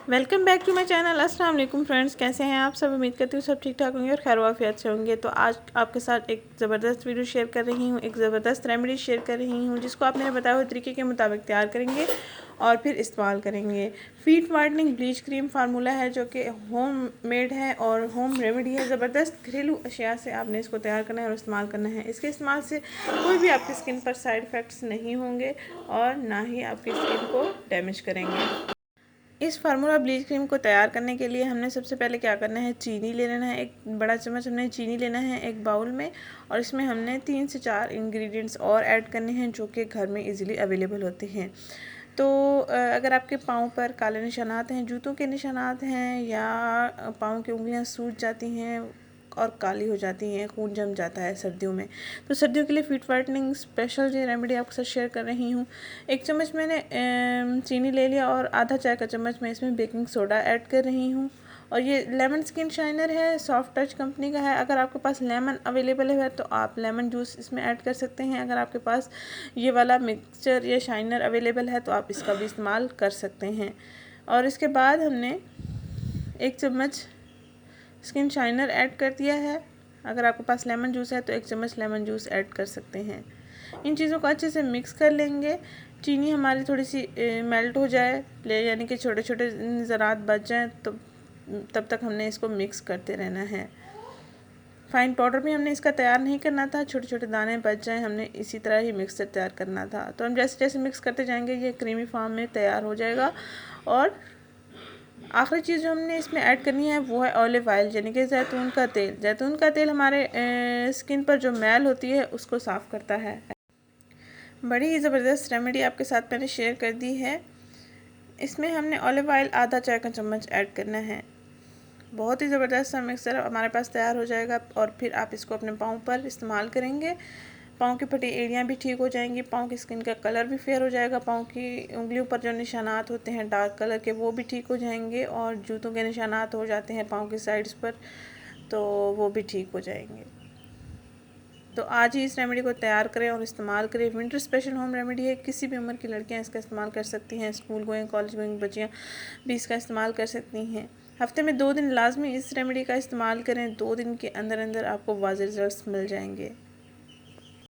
Welcome back to my channel. अस्सलाम वालेकुम friends, कैसे हैं आप सब। उम्मीद करती हूँ सब ठीक ठाक होंगे और खैर वाफियत से होंगे। तो आज आपके साथ एक ज़बरदस्त वीडियो शेयर कर रही हूँ, एक ज़बरदस्त रेमेडी शेयर कर रही हूँ जिसको आप मेरे बताए हुए तरीके के मुताबिक तैयार करेंगे और फिर इस्तेमाल करेंगे। Feet whitening bleach cream formula है जो कि होम मेड है और होम रेमेडी है। ज़बरदस्त घरेलू अशिया से आपने इसको तैयार करना है और इस्तेमाल करना है। इसके इस्तेमाल से कोई भी आपकी स्किन पर साइड इफ़ेक्ट्स नहीं होंगे और ना ही आपकी स्किन को डैमेज करेंगे। इस फार्मूला ब्लीच क्रीम को तैयार करने के लिए हमने सबसे पहले क्या करना है, चीनी ले लेना है। एक बड़ा चम्मच हमने चीनी लेना है एक बाउल में, और इसमें हमने 3 से 4 इंग्रेडिएंट्स और ऐड करने हैं जो कि घर में इजीली अवेलेबल होते हैं। तो अगर आपके पाँव पर काले निशानात हैं, जूतों के निशानात हैं, या पाँव की उंगलियां सूज जाती हैं और काली हो जाती हैं, खून जम जाता है सर्दियों में, तो सर्दियों के लिए फीट वाइटनिंग स्पेशल जो रेमेडी आपके साथ शेयर कर रही हूँ। 1 चम्मच मैंने चीनी ले लिया और आधा चाय का चम्मच मैं इसमें बेकिंग सोडा ऐड कर रही हूँ। और ये लेमन स्किन शाइनर है, सॉफ्ट टच कंपनी का है। अगर आपके पास लेमन अवेलेबल है तो आप लेमन जूस इसमें ऐड कर सकते हैं। अगर आपके पास ये वाला मिक्सचर या शाइनर अवेलेबल है तो आप इसका भी इस्तेमाल कर सकते हैं। और इसके बाद हमने 1 चम्मच स्किन शाइनर ऐड कर दिया है। अगर आपके पास लेमन जूस है तो 1 चम्मच लेमन जूस ऐड कर सकते हैं। इन चीज़ों को अच्छे से मिक्स कर लेंगे। चीनी हमारी थोड़ी सी मेल्ट हो जाए, यानी कि छोटे छोटे ज़रात बच जाएँ, तो तब तक हमने इसको मिक्स करते रहना है। फाइन पाउडर भी हमने इसका तैयार नहीं करना था, छोटे छोटे दाने बच जाएँ हमने इसी तरह ही मिक्सर तैयार करना था। तो हम जैसे जैसे मिक्स करते जाएंगे ये क्रीमी फॉर्म में तैयार हो जाएगा। और आखिरी चीज़ जो हमने इसमें ऐड करनी है वो है ऑलिव ऑयल, यानी कि जैतून का तेल। जैतून का तेल हमारे स्किन पर जो मैल होती है उसको साफ़ करता है। बड़ी ही ज़बरदस्त रेमेडी आपके साथ मैंने शेयर कर दी है। इसमें हमने ऑलिव ऑयल आधा चाय का चम्मच ऐड करना है। बहुत ही ज़बरदस्त सा मिक्सर हमारे पास तैयार हो जाएगा और फिर आप इसको अपने पाँव पर इस्तेमाल करेंगे। पाँव की फटी एड़ियाँ भी ठीक हो जाएंगी, पाँव की स्किन का कलर भी फेयर हो जाएगा, पाँव की उंगलियों पर जो निशानात होते हैं डार्क कलर के वो भी ठीक हो जाएंगे, और जूतों के निशानात हो जाते हैं पाँव की साइड्स पर तो वो भी ठीक हो जाएंगे। तो आज ही इस रेमेडी को तैयार करें और इस्तेमाल करें। विंटर स्पेशल होम रेमेडी है, किसी भी उम्र की लड़कियां इसका इस्तेमाल कर सकती हैं। स्कूल गोइंग, कॉलेज गोइंग बच्चियां भी इसका इस्तेमाल कर सकती हैं। हफ्ते में 2 दिन लाजमी इस रेमेडी का इस्तेमाल करें। 2 दिन के अंदर अंदर आपको वाज़ेह रिजल्ट्स मिल जाएंगे।